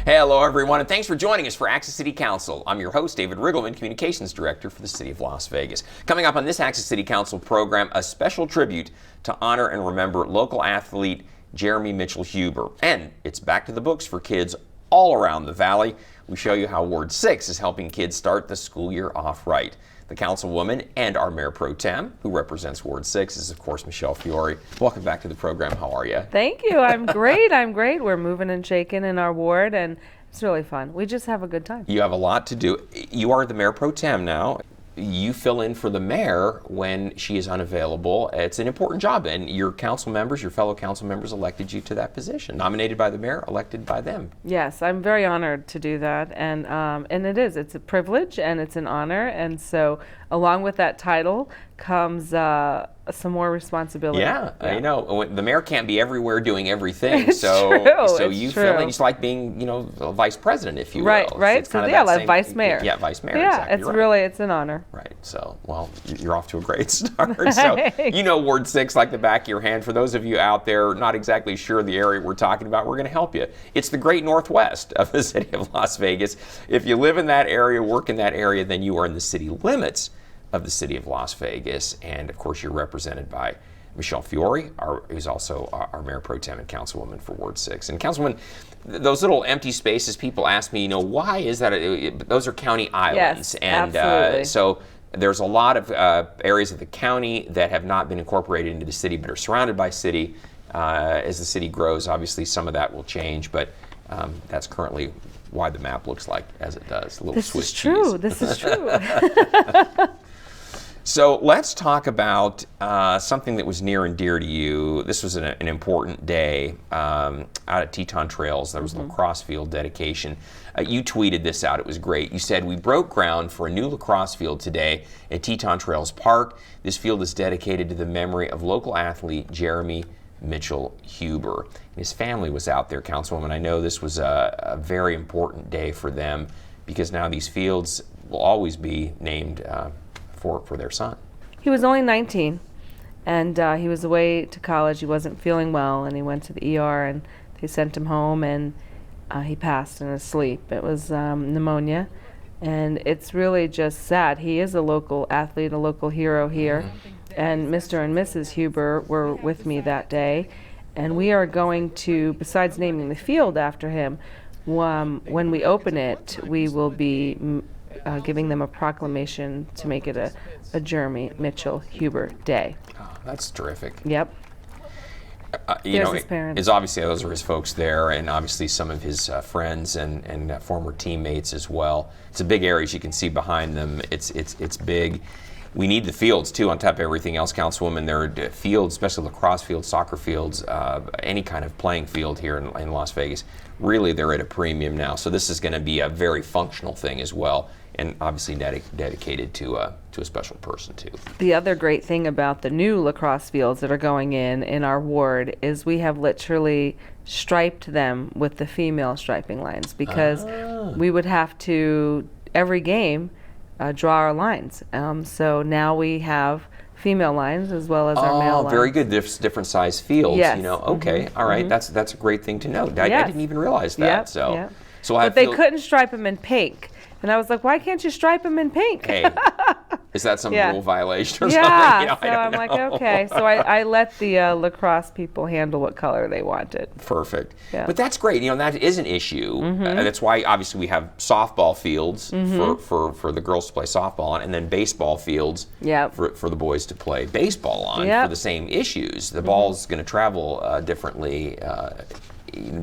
Hello, everyone, and thanks for joining us for Access City Council. I'm your host, David Riggleman, Communications Director for the City of Las Vegas. Coming up on this Access City Council program, a special tribute to honor and remember local athlete Jeremy Mitchell-Huber. And it's back to the books for kids all around the valley. We show you how Ward 6 is helping kids start the school year off right. The councilwoman and our Mayor Pro Tem, who represents Ward 6, is of course Michelle Fiore. Welcome back to the program. How are you? Thank you. I'm great. We're moving and shaking in our ward, and it's really fun. We just have a good time. You have a lot to do. You are the Mayor Pro Tem now. You fill in for the mayor when she is unavailable. It's an important job, and your council members, your fellow council members, elected you to that position. Nominated by the mayor, elected by them. Yes, I'm very honored to do that, and it's a privilege and it's an honor, and so along with that title comes some more responsibility. Yeah, I know. The mayor can't be everywhere doing everything, It's so true. you It's feel true. like it's like being, a vice president, if you will. Right. It's kind of So that like vice mayor. Yeah, vice mayor. Yeah, exactly it's an honor. Right. So, well, you're off to a great start. So, Ward 6 like the back of your hand. For those of you out there not exactly sure the area we're talking about, we're going to help you. It's the great northwest of the city of Las Vegas. If you live in that area, work in that area, then you are in the city limits of the city of Las Vegas. And of course, you're represented by Michelle Fiore, who's also our Mayor Pro Tem and Councilwoman for Ward 6. And Councilwoman, those little empty spaces, people ask me, why is that? Those are county islands. Yes, and absolutely. So there's a lot of areas of the county that have not been incorporated into the city but are surrounded by city. As the city grows, obviously some of that will change, but that's currently why the map looks like as it does. A little Swiss cheese. This is true. So let's talk about something that was near and dear to you. This was an important day out at Teton Trails. There was a Lacrosse Field dedication. You tweeted this out. It was great. You said, "We broke ground for a new lacrosse field today at Teton Trails Park. This field is dedicated to the memory of local athlete Jeremy Mitchell-Huber." His family was out there, Councilwoman. I know this was a very important day for them because now these fields will always be named for their son. He was only 19, and he was away to college. He wasn't feeling well, and he went to the ER, and they sent him home, and he passed in his sleep. It was pneumonia, and it's really just sad. He is a local athlete, a local hero here, and Mr. and Mrs. Huber were with me that day, and we are going to, besides naming the field after him, when we open it, we will be giving them a proclamation to make it a Jeremy Mitchell-Huber Day. Oh, that's terrific. Yep. His parents. Is obviously those are his folks there, and obviously some of his friends and former teammates as well. It's a big area, as you can see behind them. It's big. We need the fields too, on top of everything else, Councilwoman. There are fields, especially lacrosse fields, soccer fields, any kind of playing field here in Las Vegas. Really, they're at a premium now. So this is going to be a very functional thing as well, and obviously dedicated to a special person too. The other great thing about the new lacrosse fields that are going in our ward is we have literally striped them with the female striping lines because we would have to, every game, draw our lines. So now we have female lines as well as our male lines. Very good. Different size fields. Yes. Okay. All right. That's a great thing to know. I didn't even realize that. Yep. So, Yep. so but they couldn't stripe them in pink. And I was like, why can't you stripe them in pink? Hey, is that some rule violation or something? Yeah, so I'm like, okay. So I let the lacrosse people handle what color they wanted. Perfect. Yeah. But that's great. That is an issue. That's why obviously we have softball fields for the girls to play softball on, and then baseball fields for the boys to play baseball on for the same issues. The ball's going to travel differently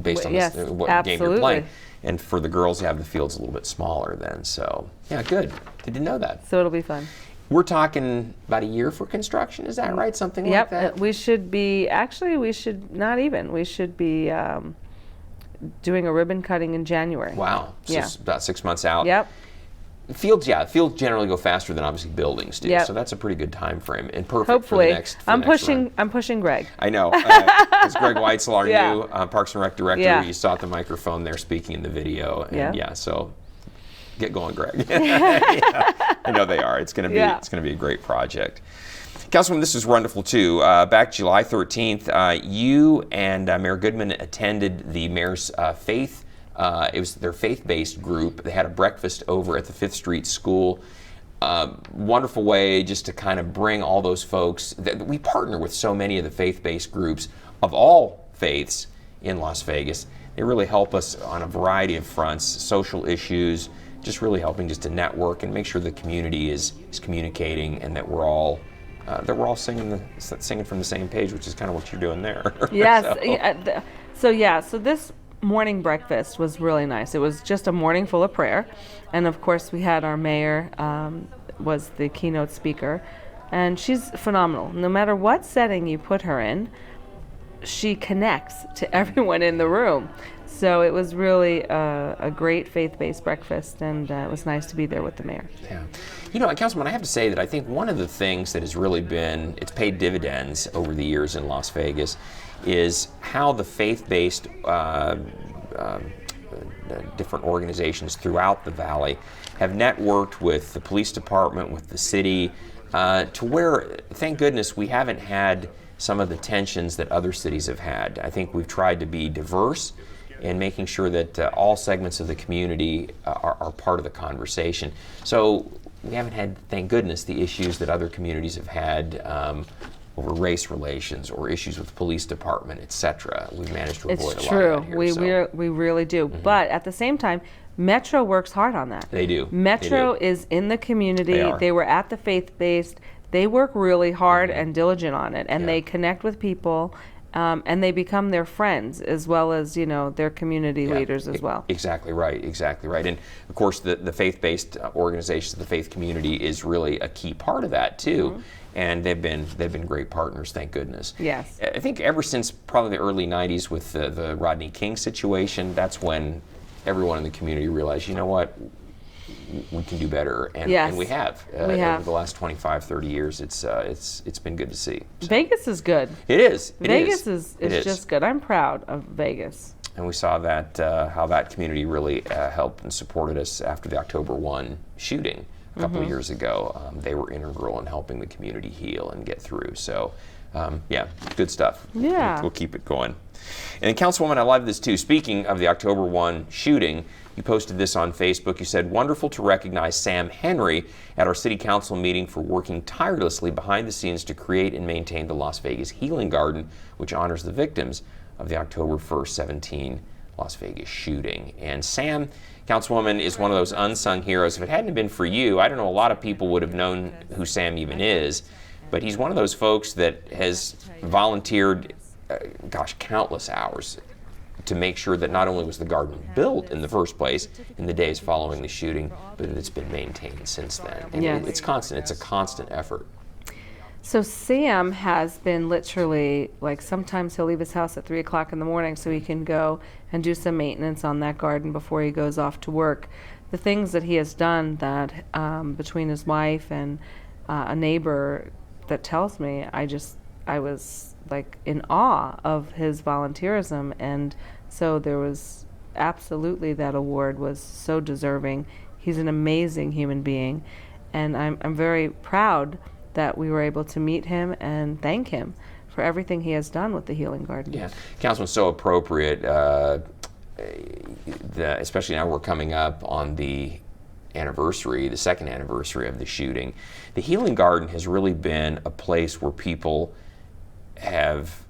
based on what game you're playing. And for the girls, you have the fields a little bit smaller then. So, yeah, good. Didn't know that. So it'll be fun. We're talking about a year for construction, is that right? Something like that? We should be, we should not even. We should be doing a ribbon cutting in January. Wow. So it's about 6 months out. Yep. Fields generally go faster than obviously buildings do. Yep. So that's a pretty good time frame and perfect Hopefully. for the next I'm run. pushing Greg. I know. It's Greg Weitzel, our new Parks and Rec director. Yeah. You saw at the microphone there speaking in the video. And so get going, Greg. I know they are. It's going to be a great project. Councilman, this is wonderful too. Back July 13th, you and Mayor Goodman attended the Mayor's Faith It was their faith-based group. They had a breakfast over at the 5th Street School. Wonderful way just to kind of bring all those folks. We partner with so many of the faith-based groups of all faiths in Las Vegas. They really help us on a variety of fronts, social issues, just really helping just to network and make sure the community is communicating, and that we're all singing from the same page, which is kind of what you're doing there. Yes. So this morning breakfast was really nice. It was just a morning full of prayer, and of course we had our mayor was the keynote speaker, and she's phenomenal. No matter what setting you put her in, she connects to everyone in the room. So it was really a great faith-based breakfast, and it was nice to be there with the mayor. Yeah. You know, Councilman, I have to say that I think one of the things that has really it's paid dividends over the years in Las Vegas is how the faith-based different organizations throughout the valley have networked with the police department, with the city, to where, thank goodness, we haven't had some of the tensions that other cities have had. I think we've tried to be diverse in making sure that all segments of the community are part of the conversation. So we haven't had, thank goodness, the issues that other communities have had over race relations or issues with the police department, etc. We've managed to avoid a lot of that here. It's true. We really do. Mm-hmm. But at the same time, Metro works hard on that. They do. Metro is in the community. They were at the faith-based. They work really hard and diligent on it, and they connect with people, and they become their friends as well as, you know, their community leaders as well. Exactly right. And of course, the faith-based organizations, the faith community is really a key part of that too. Mm-hmm. And they've been great partners, thank goodness. Yes. I think ever since probably the early '90s with the Rodney King situation, that's when everyone in the community realized, you know what, we can do better, and we have. Over the last 25, 30 years. It's been good to see. So. Vegas is good. It is. Vegas is just good. I'm proud of Vegas. And we saw that how that community really helped and supported us after the October 1 shooting a couple of years ago. They were integral in helping the community heal and get through. So, good stuff. Yeah. We'll keep it going. And Councilwoman, I love this too. Speaking of the October 1 shooting, you posted this on Facebook. You said, wonderful to recognize Sam Henry at our city council meeting for working tirelessly behind the scenes to create and maintain the Las Vegas Healing Garden, which honors the victims of the October 1st, 17 Las Vegas shooting. And Sam, Councilwoman, is one of those unsung heroes. If it hadn't been for you, I don't know, a lot of people would have known who Sam even is, but he's one of those folks that has volunteered, countless hours to make sure that not only was the garden built in the first place in the days following the shooting, but that it's been maintained since then. And it's constant. It's a constant effort. So Sam has been literally, like, sometimes he'll leave his house at 3 o'clock in the morning so he can go and do some maintenance on that garden before he goes off to work. The things that he has done that between his wife and a neighbor that tells me, I was like in awe of his volunteerism, and so there was absolutely, that award was so deserving. He's an amazing human being, and I'm very proud that we were able to meet him and thank him for everything he has done with the Healing Garden. Yeah, Councilman, so appropriate, especially now we're coming up on the second anniversary of the shooting. The Healing Garden has really been a place where people have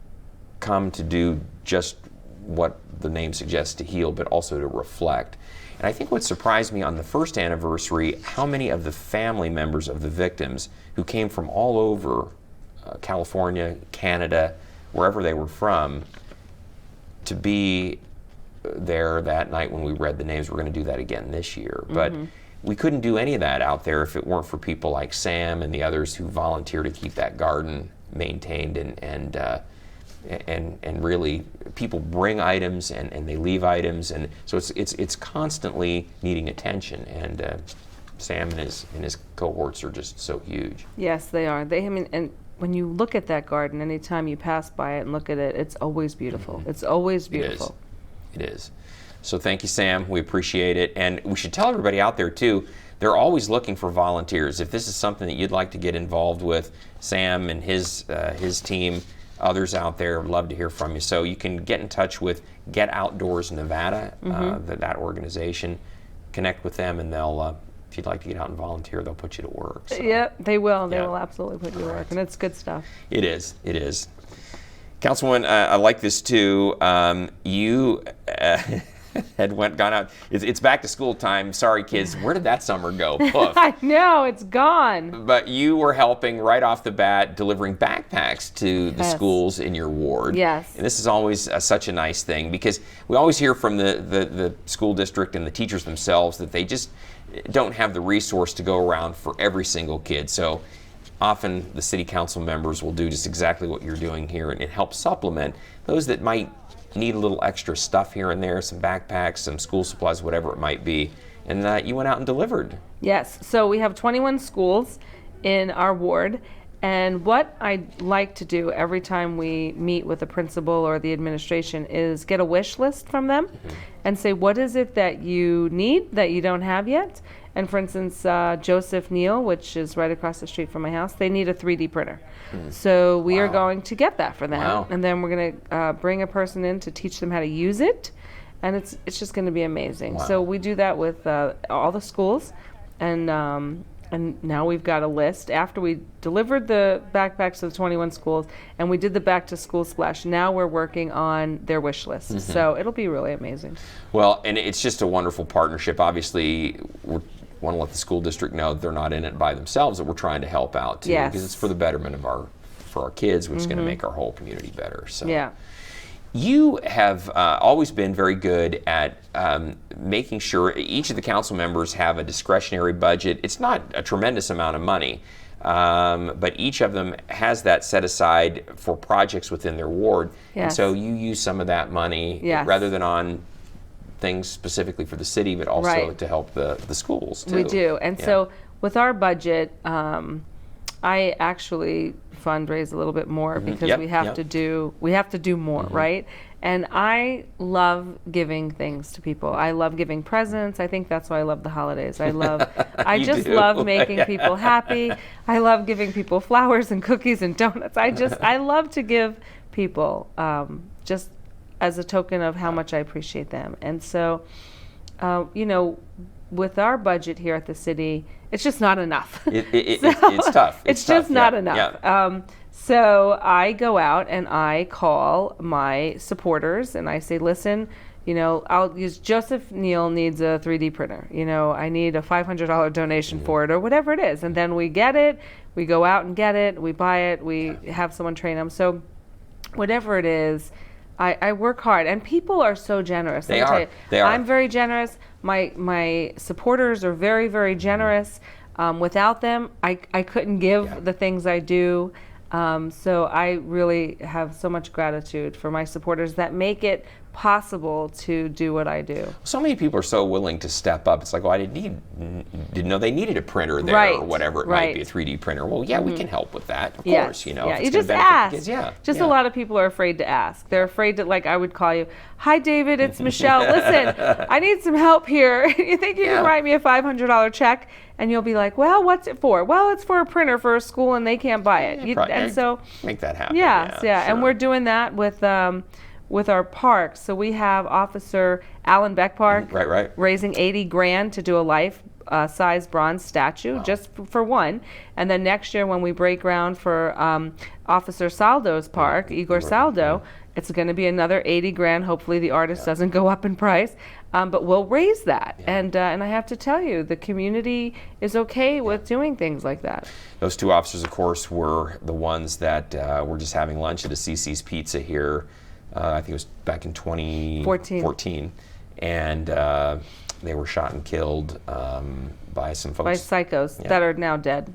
come to do just what the name suggests, to heal, but also to reflect. And I think what surprised me on the first anniversary, how many of the family members of the victims who came from all over California, Canada, wherever they were from, to be there that night when we read the names. We're going to do that again this year. But we couldn't do any of that out there if it weren't for people like Sam and the others who volunteer to keep that garden maintained, and really people bring items and they leave items, and so it's constantly needing attention, and Sam and his cohorts are just so huge. Yes, they are. And when you look at that garden, anytime you pass by it and look at it, it's always beautiful. It's always beautiful. It is. So thank you, Sam. We appreciate it, and we should tell everybody out there too, they're always looking for volunteers. If this is something that you'd like to get involved with, Sam and his team, others out there. Would love to hear from you. So you can get in touch with Get Outdoors Nevada, that organization. Connect with them, and they'll, if you'd like to get out and volunteer, they'll put you to work. So. Yeah, they will. They will absolutely put you to work, and it's good stuff. It is. It is. Councilwoman, I like this too. You had gone out. It's back to school time. Sorry, kids. Where did that summer go? Poof. I know, it's gone. But you were helping right off the bat, delivering backpacks to the schools in your ward. Yes. And this is always such a nice thing, because we always hear from the school district and the teachers themselves that they just don't have the resource to go around for every single kid. So often the city council members will do just exactly what you're doing here, and it helps supplement those that might need a little extra stuff here and there, some backpacks, some school supplies, whatever it might be. And you went out and delivered. Yes, so we have 21 schools in our ward, and what I like to do every time we meet with the principal or the administration is get a wish list from them and say, what is it that you need that you don't have yet? And for instance, Joseph Neal, which is right across the street from my house, they need a 3D printer. So we are going to get that for them. And then we're going to bring a person in to teach them how to use it. And it's just going to be amazing. So we do that with all the schools. And now we've got a list. After we delivered the backpacks to the 21 schools and we did the back to school splash, now we're working on their wish list. So it'll be really amazing. Well, and it's just a wonderful partnership. Obviously, we want to let the school district know they're not in it by themselves, that we're trying to help out too, because it's for the betterment of our kids, which is going to make our whole community better. So yeah. You have always been very good at making sure each of the council members have a discretionary budget. It's not a tremendous amount of money, but each of them has that set aside for projects within their ward. Yes. And so you use some of that money rather than on things specifically for the city, but also to help the schools too. We do. And so with our budget, I actually fundraise a little bit more because we have to do more, right? And I love giving things to people. I love giving presents. I think that's why I love the holidays. I just love making people happy. I love giving people flowers and cookies and donuts. I love to give people just as a token of how much I appreciate them. And so, with our budget here at the city, it's just not enough. It's tough. It's just not enough. Yeah. So I go out and I call my supporters and I say, listen, I'll use Joseph Neal needs a 3D printer. I need a $500 donation for it or whatever it is. And then we get it, we go out and get it, we buy it, we have someone train them. So whatever it is, I work hard, and people are so generous. They are. I'm very generous. My supporters are very, very generous. Without them, I couldn't give the things I do. So I really have so much gratitude for my supporters that make it possible to do what I do. So many people are so willing to step up. It's like, well, I didn't know they needed a printer there or whatever it might be, a 3D printer. Well, we can help with that, of course. You just ask. A lot of people are afraid to ask. They're afraid that, like, I would call you, hi, David, it's Michelle. Listen, I need some help here. You think you can write me a $500 check? And you'll be like, well, what's it for? Well, it's for a printer for a school and they can't buy it. And so make that happen. Sure. And we're doing that with our parks. So we have Officer Alan Beck Park raising $80,000 to do a life-size bronze statue just for one. And then next year when we break ground for Officer Saldo's park, Igor Saldo, it's going to be another $80,000. Hopefully the artist doesn't go up in price. But we'll raise that. And I have to tell you, the community is okay with doing things like that. Those two officers, of course, were the ones that were just having lunch at a CC's Pizza here. I think it was back in 2014. And they were shot and killed by some folks. By psychos that are now dead.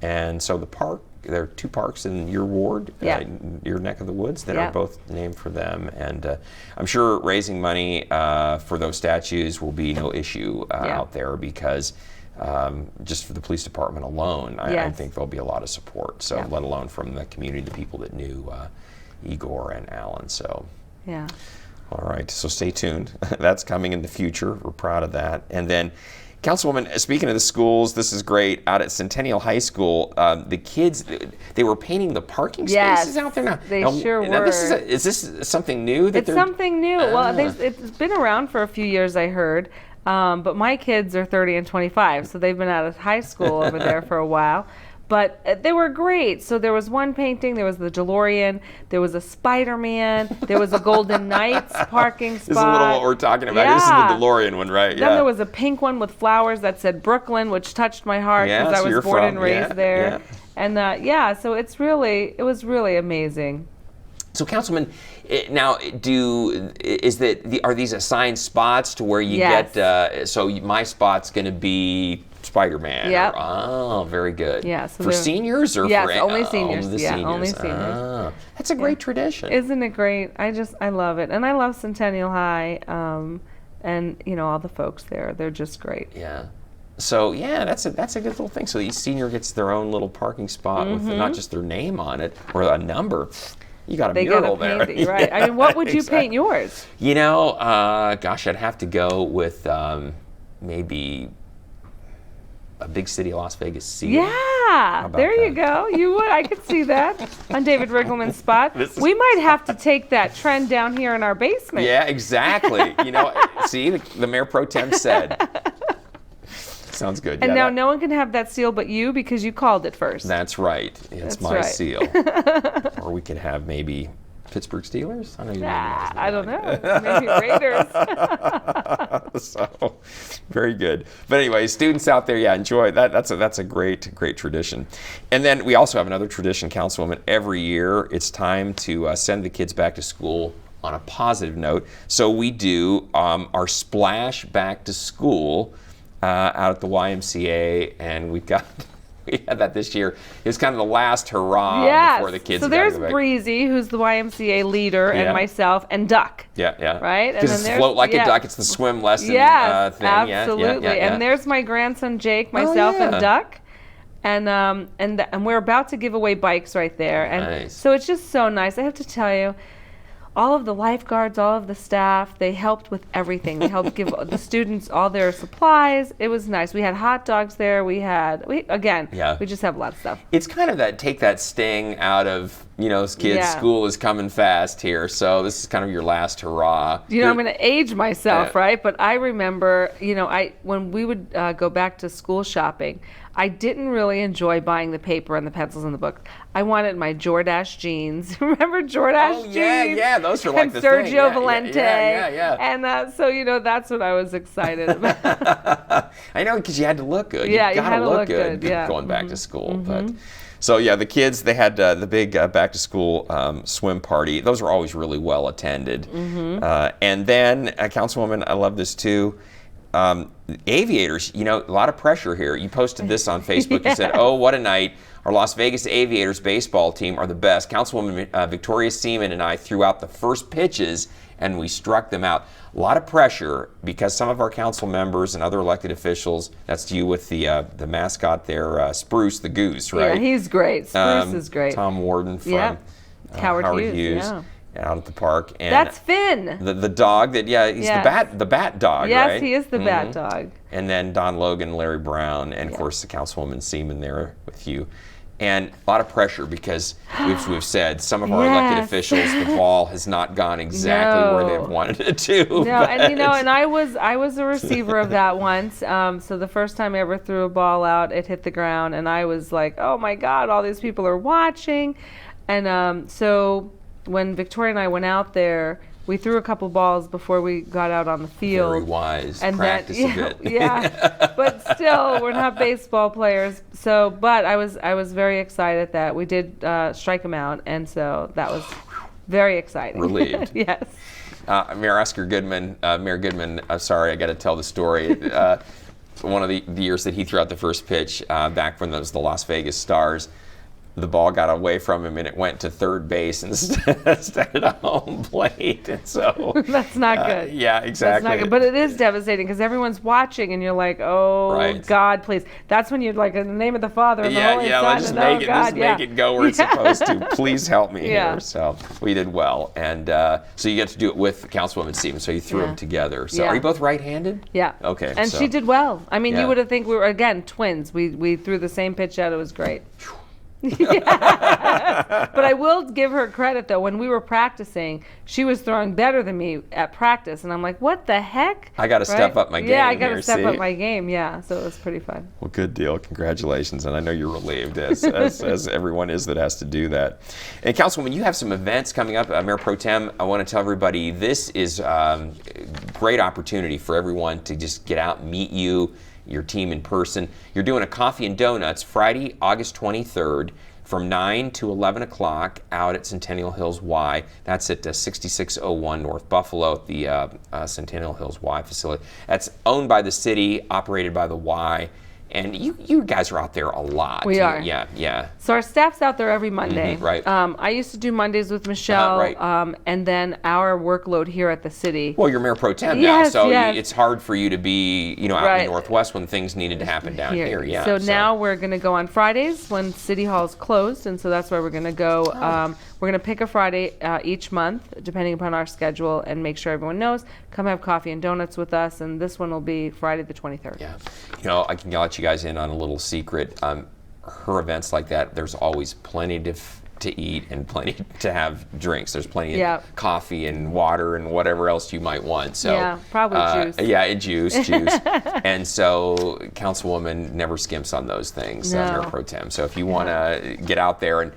And so the park, there are two parks in your ward, your neck of the woods, that are both named for them. And I'm sure raising money for those statues will be no issue out there, because just for the police department alone, I think there'll be a lot of support. So let alone from the community, the people that knew Igor and Alan. So all right, so stay tuned. That's coming in the future. We're proud of that. And then Councilwoman, speaking of the schools, this is great. Out at Centennial High School, the kids, they were painting the parking spaces out there now. They sure now were. Is this something new? It's something new. Well, it's been around for a few years, I heard. But my kids are 30 and 25, so they've been out of high school over there for a while. But they were great. So there was one painting, there was the DeLorean, there was a Spider-Man, there was a Golden Knights parking spot. This is a little what we're talking about. Yeah. This is the DeLorean one, right? Then there was a pink one with flowers that said Brooklyn, which touched my heart because I was born and raised there. Yeah. And so it was really amazing. So, Councilman, now are these assigned spots to where you get? So my spot's going to be Spider-Man. Yep. Oh, very good. Yeah. So for seniors or yes, for only seniors. only yeah, seniors. only seniors. Ah, that's a great tradition. Isn't it great? I love it, and I love Centennial High, and all the folks there. They're just great. Yeah. So that's a good little thing. So each senior gets their own little parking spot with not just their name on it or a number. You got a mural there. They got a painting, right? I mean, what would you paint yours? Gosh, I'd have to go with maybe a big city Las Vegas seal. Yeah, there you go. You would. I could see that on David Riggleman's spot. We might have to take that trend down here in our basement. Yeah, exactly. See, the Mayor Pro Tem said. Sounds good. And now no one can have that seal but you because you called it first. That's right. It's my seal. Or we could have maybe Pittsburgh Steelers? I don't know. Maybe Raiders. So, very good. But anyway, students out there, enjoy that. That's a great tradition. And then we also have another tradition, Councilwoman. Every year, it's time to send the kids back to school on a positive note. So we do our splash back to school out at the YMCA, and we had that this year. It was kind of the last hurrah before the kids so there's Breezy, who's the YMCA leader, and myself, and Duck. Yeah. Right? Because it's float like a duck. It's the swim lesson thing. Absolutely. And there's my grandson Jake, myself, and Duck. And we're about to give away bikes right there. And so it's just so nice. I have to tell you, all of the lifeguards, all of the staff, they helped with everything. They helped give the students all their supplies. It was nice. We had hot dogs there. We just have a lot of stuff. It's kind of take that sting out of, kids, school is coming fast here. So this is kind of your last hurrah. I'm going to age myself, right? But I remember, when we would go back to school shopping, I didn't really enjoy buying the paper and the pencils and the books. I wanted my Jordache jeans. Remember Jordache jeans? Yeah, those are like the Sergio thing. Valente. Yeah. And so, that's what I was excited about. I know, because you had to look good. Yeah, you had to look good. Going back to school. But so, the kids, they had the big back-to-school swim party. Those were always really well attended. And then, Councilwoman, I love this too. Aviators, a lot of pressure here. You posted this on Facebook. You said, "Oh, what a night. Our Las Vegas Aviators baseball team are the best. Councilwoman Victoria Seaman and I threw out the first pitches, and we struck them out." A lot of pressure because some of our council members and other elected officials, that's you with the mascot there, Spruce the Goose, right? Yeah, he's great. Spruce is great. Tom Warden from Howard Hughes. Out at the park, and that's Finn, the dog that he's the bat dog, yes, right? He is the bat dog. And then Don Logan, Larry Brown, and of course the Councilwoman Seaman there with you. And a lot of pressure because we've said some of our elected officials, the ball has not gone exactly where they've wanted it to. No, and and I was a receiver of that once. So the first time I ever threw a ball out, it hit the ground, and I was like, oh my God, all these people are watching. And so when Victoria and I went out there, we threw a couple balls before we got out on the field. Very wise. And practice a bit. But still, we're not baseball players. So, but I was very excited that we did strike them out, and so that was very exciting. Relieved. Yes. Mayor Goodman, I'm sorry, I got to tell the story. One of the years that he threw out the first pitch back when it was the Las Vegas Stars, the ball got away from him and it went to third base instead of home plate. And so that's not good. Yeah, exactly. That's not good. But it is devastating because everyone's watching and you're like, oh, right. God, please. That's when you're like, in the name of the Father and the Holy Son. Let's just make it go where it's supposed to. Please help me here. So we did well. And so you get to do it with Councilwoman Stevens. So you threw them together. So are you both right-handed? Yeah. Okay. And she did well. I mean, you would have think we were, again, twins. We threw the same pitch out. It was great. But I will give her credit though. When we were practicing, she was throwing better than me at practice, and I'm like, "What the heck?" I got to step up my game. Yeah, I got to step up my game. Yeah, so it was pretty fun. Well, good deal. Congratulations, and I know you're relieved, as everyone is that has to do that. And Councilwoman, you have some events coming up. Mayor Pro Tem, I want to tell everybody this is a great opportunity for everyone to just get out and meet you, your team in person. You're doing a coffee and donuts Friday, August 23rd from 9 to 11 o'clock out at Centennial Hills Y. That's at 6601 North Buffalo at the Centennial Hills Y facility. That's owned by the city, operated by the Y. And you guys are out there a lot. We are. Yeah. So our staff's out there every Monday. Right. I used to do Mondays with Michelle, right. And then our workload here at the city. Well, you're Mayor Pro Tem now, so it's hard for you to be, out in the Northwest when things needed to happen down here. Yeah. So now we're going to go on Fridays when City Hall's closed, and so that's where we're going to go. We're going to pick a Friday each month, depending upon our schedule, and make sure everyone knows. Come have coffee and donuts with us, and this one will be Friday the 23rd. Yeah. I can let you guys in on a little secret. Her events like that, there's always plenty to eat and plenty to have drinks. There's plenty of coffee and water and whatever else you might want. So probably juice. Yeah, juice. And so Councilwoman never skimps on those things, Mayor Pro Tem. So if you want to get out there and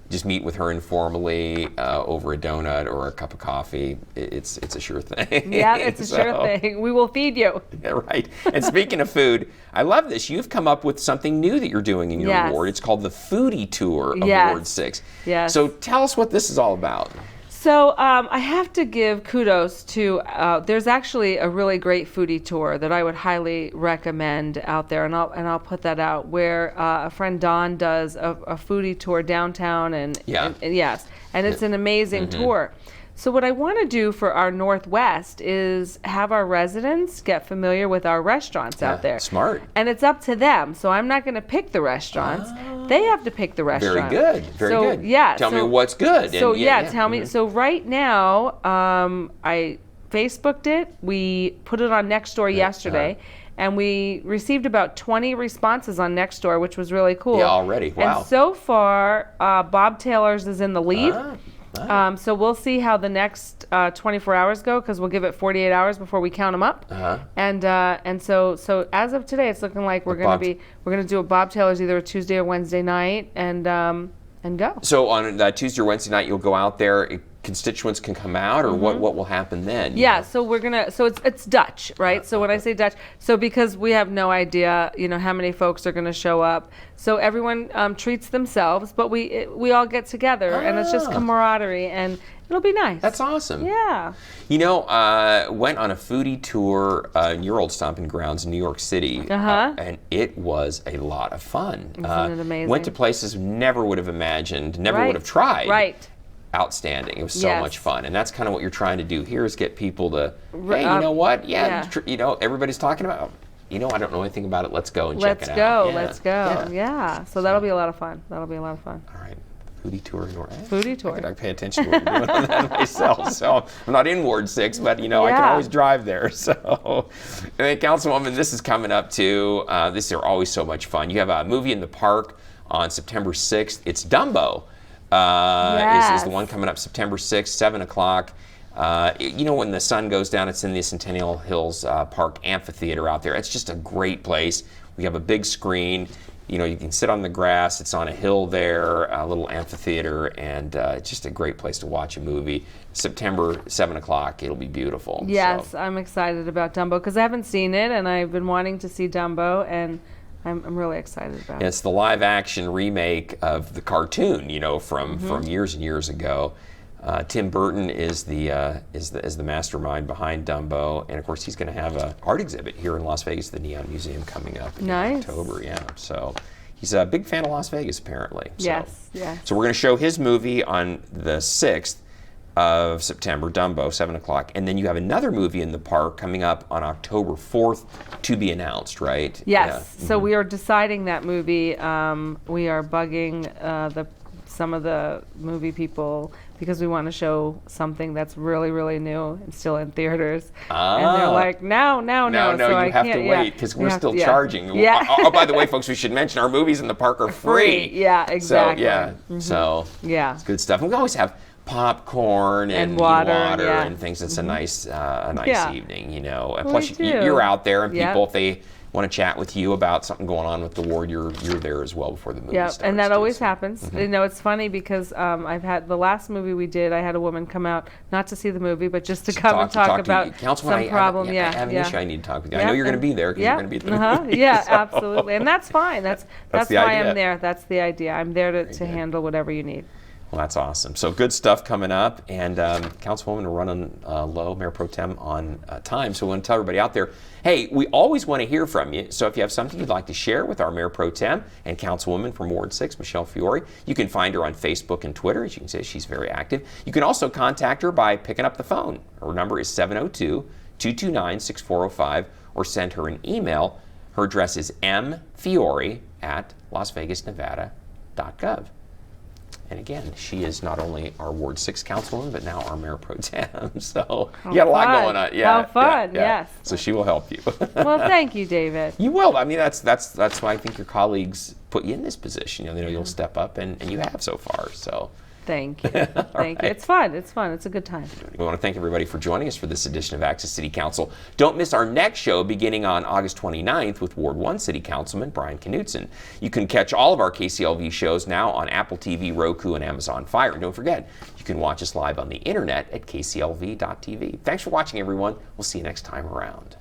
just meet with her informally over a donut or a cup of coffee, it's a sure thing. Yeah, it's a sure thing. We will feed you. Yeah, right. And speaking of food, I love this. You've come up with something new that you're doing in your ward. It's called the Foodie Tour of Ward 6. Yes. So tell us what this is all about. So I have to give kudos to, there's actually a really great foodie tour that I would highly recommend out there, and I'll put that out, where a friend Dawn does a foodie tour downtown, and it's an amazing tour. So what I want to do for our Northwest is have our residents get familiar with our restaurants out there. Smart. And it's up to them. So I'm not going to pick the restaurants. They have to pick the restaurant. Very good. Very good. Yeah. Tell me what's good. So tell me. So right now, I Facebooked it. We put it on Nextdoor yesterday. And we received about 20 responses on Nextdoor, which was really cool. Yeah, already. Wow. And so far, Bob Taylor's is in the lead. So we'll see how the next 24 hours go, because we'll give it 48 hours before we count them up. And so as of today, it's looking like we're going to do a Bob Taylor's either a Tuesday or Wednesday night, and go. So on that Tuesday or Wednesday night, you'll go out there. Constituents can come out, or what will happen then? So we're gonna. So it's Dutch, right? So when I say Dutch, so because we have no idea, how many folks are gonna show up. So everyone treats themselves, but we all get together, and it's just camaraderie, and it'll be nice. That's awesome. Yeah. Went on a foodie tour in your old stomping grounds in New York City, and it was a lot of fun. Isn't it amazing? Went to places never would have imagined, never would have tried. Right. Outstanding. It was so much fun, and that's kind of what you're trying to do here, is get people to, hey, you know what? Everybody's talking about, I don't know anything about it. Let's go and check it out. Let's go. Yeah. So that'll be a lot of fun. All right. Foodie tour. Foodie tour. I pay attention to what you're doing on that myself. So I'm not in Ward 6, but I can always drive there. So, and Councilwoman, this is coming up too. These are always so much fun. You have a movie in the park on September 6th. It's Dumbo. Is the one coming up September 6th, 7 o'clock. When the sun goes down, it's in the Centennial Hills Park Amphitheater out there. It's just a great place. We have a big screen. You can sit on the grass. It's on a hill there, a little amphitheater, and it's just a great place to watch a movie. September, 7 o'clock. It'll be beautiful. Yes, so. I'm excited about Dumbo because I haven't seen it, and I've been wanting to see Dumbo, and I'm really excited about it. It's the live-action remake of the cartoon, from years and years ago. Tim Burton is the mastermind behind Dumbo, and of course he's going to have an art exhibit here in Las Vegas, the Neon Museum, coming up in October. Yeah, so He's a big fan of Las Vegas, apparently. So. Yes, yes. So we're going to show his movie on the 6th of September, Dumbo, 7 o'clock. And then you have another movie in the park coming up on October 4th to be announced, right? Yes. Yeah. So we are deciding that movie. We are bugging some of the movie people because we want to show something that's really, really new and still in theaters. And they're like, no. No, so you have to wait because we're still charging. Yeah. Oh, by the way, folks, we should mention our movies in the park are free. Yeah, exactly. So, yeah. It's good stuff. And we always have popcorn and water and things. It's a nice evening, you know. And plus, you're out there, and people, if they want to chat with you about something going on with the ward, you're there as well before the movie starts. And that always happens. You know, it's funny because I've had the last movie we did. I had a woman come out not to see the movie, but just to come and talk about some problem. I have an issue I need to talk with you. I know you're going to be there because you're going to be at the movie. Yeah, absolutely, and that's fine. That's why idea. I'm there. That's the idea. I'm there to handle whatever you need. Well, that's awesome. So good stuff coming up, and Councilwoman, we're running low, Mayor Pro Tem, on time. So we want to tell everybody out there, hey, we always want to hear from you. So if you have something you'd like to share with our Mayor Pro Tem and Councilwoman from Ward 6, Michelle Fiore, you can find her on Facebook and Twitter. As you can see, she's very active. You can also contact her by picking up the phone. Her number is 702-229-6405, or send her an email. Her address is mfiore@lasvegasnevada.gov. And again, she is not only our Ward 6 councilwoman, but now our Mayor Pro Tem. So you got a lot going on. Yeah, how fun, yes. So she will help you. Well, thank you, David. You will. I mean, that's why I think your colleagues put you in this position. You know, they know you'll step up, and you have so far. So. Thank you. Thank you. It's fun. It's fun. It's a good time. We want to thank everybody for joining us for this edition of Access City Council. Don't miss our next show beginning on August 29th with Ward 1 City Councilman Brian Knutson. You can catch all of our KCLV shows now on Apple TV, Roku, and Amazon Fire. And don't forget, you can watch us live on the internet at kclv.tv. Thanks for watching, everyone. We'll see you next time around.